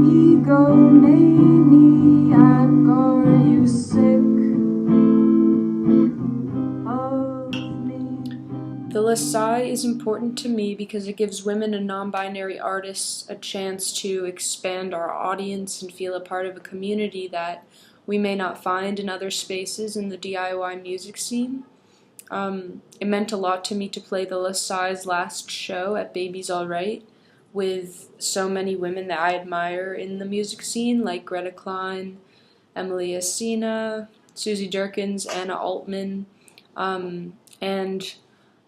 egomaniac, are you sick of me? The Lasai is important to me because it gives women and non-binary artists a chance to expand our audience and feel a part of a community that we may not find in other spaces in the DIY music scene. It meant a lot to me to play the Lasai's last show at Baby's Alright with so many women that I admire in the music scene, like Greta Klein, Emily Asina, Susie Durkins, Anna Altman, and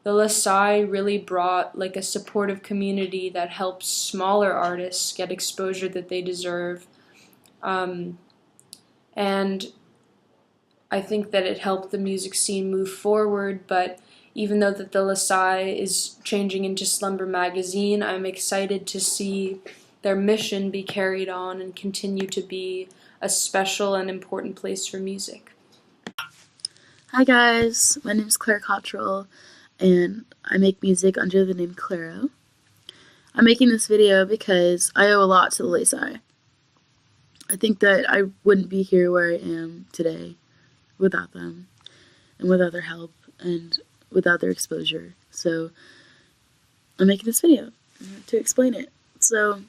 the Lasai really brought like a supportive community that helps smaller artists get exposure that they deserve. And I think that it helped the music scene move forward, but even though that the Lasai is changing into Slumber magazine, I'm excited to see their mission be carried on and continue to be a special and important place for music. Hi guys, my name is Claire Cottrell, and I make music under the name Claro. I'm making this video because I owe a lot to the Lasai. I think that I wouldn't be here where I am today without them, and without their help, and without their exposure. So I'm making this video to explain it. So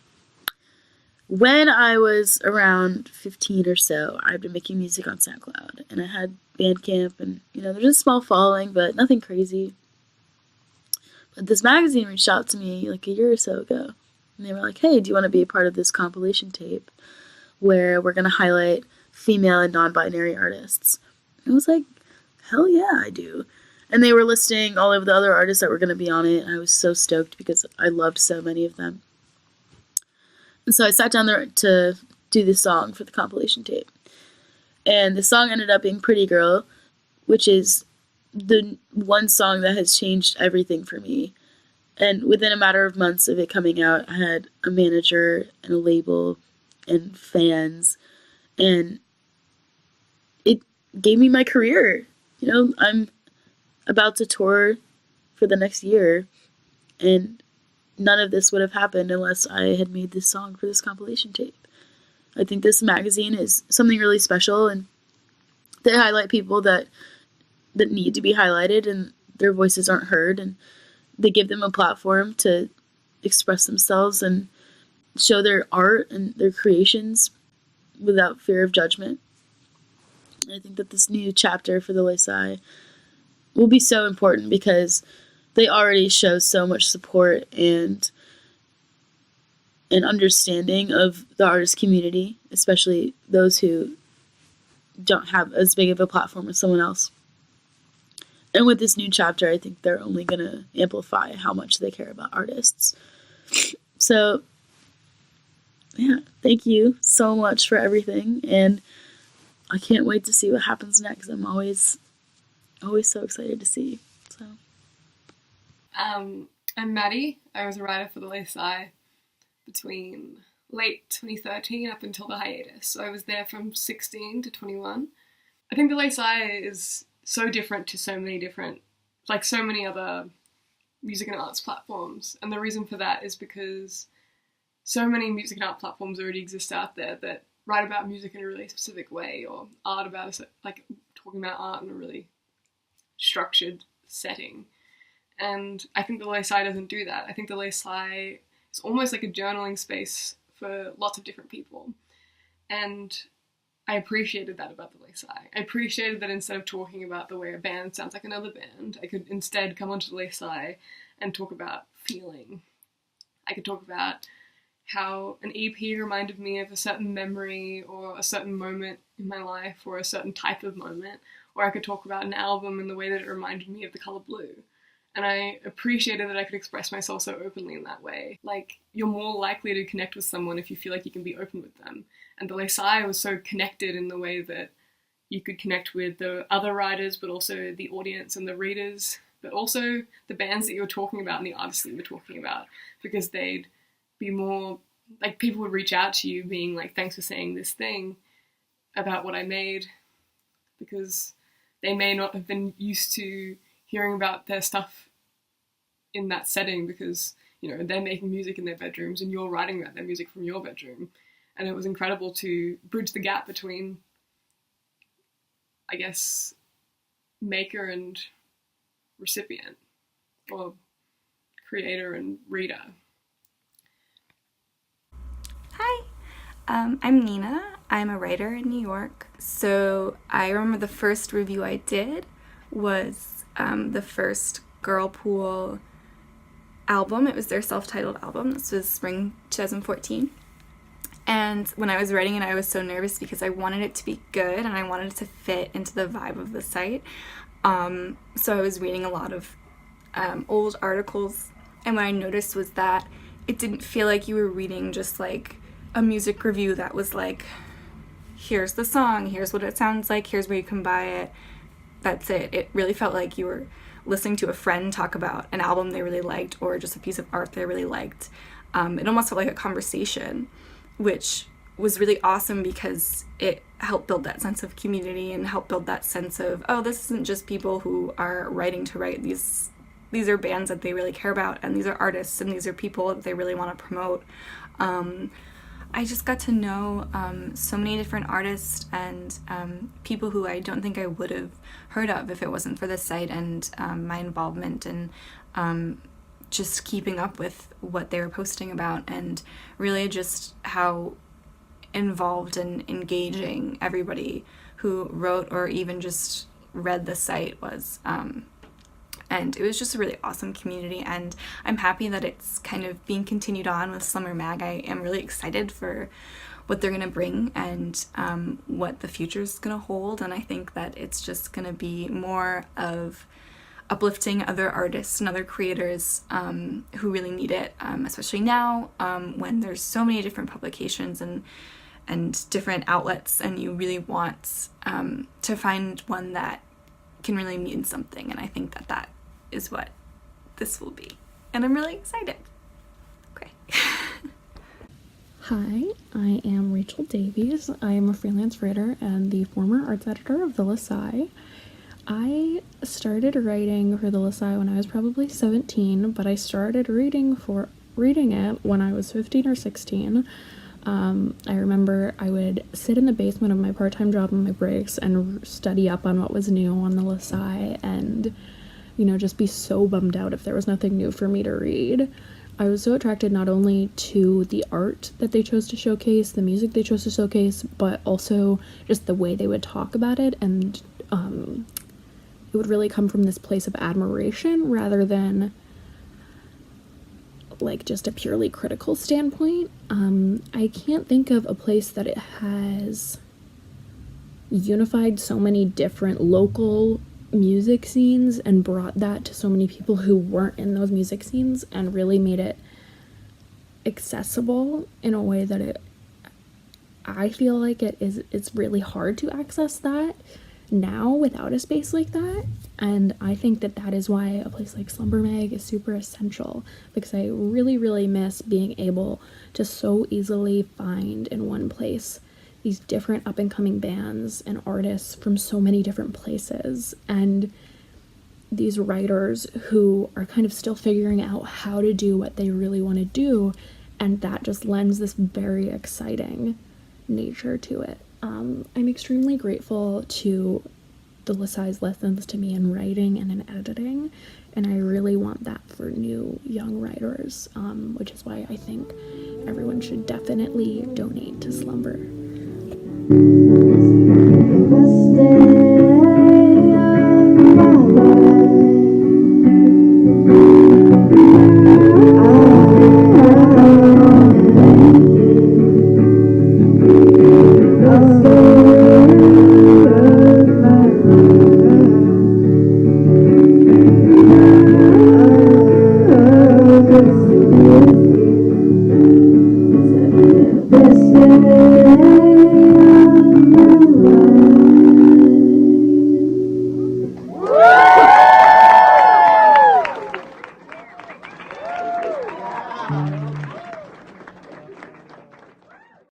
when I was around 15 or so, I'd been making music on SoundCloud, and I had Bandcamp, and there's a small following, but nothing crazy. But this magazine reached out to me like a year or so ago, and they were like, hey, do you want to be a part of this compilation tape where we're going to highlight female and non-binary artists? And I was like, hell yeah, I do. And they were listing all of the other artists that were going to be on it, and I was so stoked because I loved so many of them. And so I sat down there to do this song for the compilation tape. And the song ended up being Pretty Girl, which is the one song that has changed everything for me. And within a matter of months of it coming out, I had a manager and a label and fans, and it gave me my career. I'm about to tour for the next year, and none of this would have happened unless I had made this song for this compilation tape. I think this magazine is something really special, and they highlight people that need to be highlighted and their voices aren't heard, and they give them a platform to express themselves and show their art and their creations without fear of judgment. And I think that this new chapter for the Lasai will be so important because they already show so much support and an understanding of the artist community, especially those who don't have as big of a platform as someone else. And with this new chapter, I think they're only going to amplify how much they care about artists. So, yeah, thank you so much for everything, and I can't wait to see what happens next. I'm always so excited to see. So. I'm Maddie. I was a writer for the Lasai between late 2013 up until the hiatus. So I was there from 16 to 21. I think the Lasai is so different to so many other music and arts platforms. And the reason for that is because so many music and art platforms already exist out there that write about music in a really specific way, or art about talking about art in a really structured setting. And I think the Lasai doesn't do that. I think the Lasai is almost like a journaling space for lots of different people. And I appreciated that about the Lasai. I appreciated that instead of talking about the way a band sounds like another band, I could instead come onto the Lasai and talk about feeling. I could talk about how an EP reminded me of a certain memory or a certain moment in my life or a certain type of moment. Or I could talk about an album in the way that it reminded me of the color blue. And I appreciated that I could express myself so openly in that way. Like, you're more likely to connect with someone if you feel like you can be open with them. And the Lasai was so connected in the way that you could connect with the other writers, but also the audience and the readers, but also the bands that you were talking about and the artists that you were talking about, because they'd be more, like, people would reach out to you being like, thanks for saying this thing about what I made, because they may not have been used to hearing about their stuff in that setting because, they're making music in their bedrooms and you're writing about their music from your bedroom. And it was incredible to bridge the gap between, I guess, maker and recipient, or creator and reader. Hi, I'm Nina. I'm a writer in New York. So I remember the first review I did was the first Girl Pool album. It was their self-titled album. This was spring 2014. And when I was writing it, I was so nervous because I wanted it to be good and I wanted it to fit into the vibe of the site. So I was reading a lot of old articles, and what I noticed was that it didn't feel like you were reading just like a music review that was like, here's the song, here's what it sounds like, here's where you can buy it, that's it. It really felt like you were listening to a friend talk about an album they really liked or just a piece of art they really liked. It almost felt like a conversation, which was really awesome because it helped build that sense of community and helped build that sense of, oh, this isn't just people who are writing to write. These are bands that they really care about, and these are artists, and these are people that they really want to promote. I just got to know so many different artists and people who I don't think I would have heard of if it wasn't for this site and my involvement and just keeping up with what they were posting about, and really just how involved and engaging everybody who wrote or even just read the site was. And it was just a really awesome community, and I'm happy that it's kind of being continued on with Slumber Mag. I am really excited for what they're going to bring and what the future is going to hold, and I think that it's just going to be more of uplifting other artists and other creators who really need it, especially now when there's so many different publications and different outlets, and you really want to find one that can really mean something, and I think that that is what this will be, and I'm really excited. Okay. Hi, I am Rachel Davies. I am a freelance writer and the former arts editor of the Lasai. I started writing for the Lasai when I was probably 17, but I started reading it when I was 15 or 16. I remember I would sit in the basement of my part-time job on my breaks and study up on what was new on the Lasai, and just be so bummed out if there was nothing new for me to read. I was so attracted not only to the art that they chose to showcase, the music they chose to showcase, but also just the way they would talk about it, and it would really come from this place of admiration rather than like just a purely critical standpoint. I can't think of a place that it has unified so many different local music scenes and brought that to so many people who weren't in those music scenes and really made it accessible in a way that I feel like it's really hard to access that now without a space like that. And I think that is why a place like Slumber Mag is super essential, because I really, really miss being able to so easily find in one place these different up-and-coming bands and artists from so many different places, and these writers who are kind of still figuring out how to do what they really want to do, and that just lends this very exciting nature to it. I'm extremely grateful to the Lasai's lessons to me in writing and in editing, and I really want that for new young writers, which is why I think everyone should definitely donate to Slumber.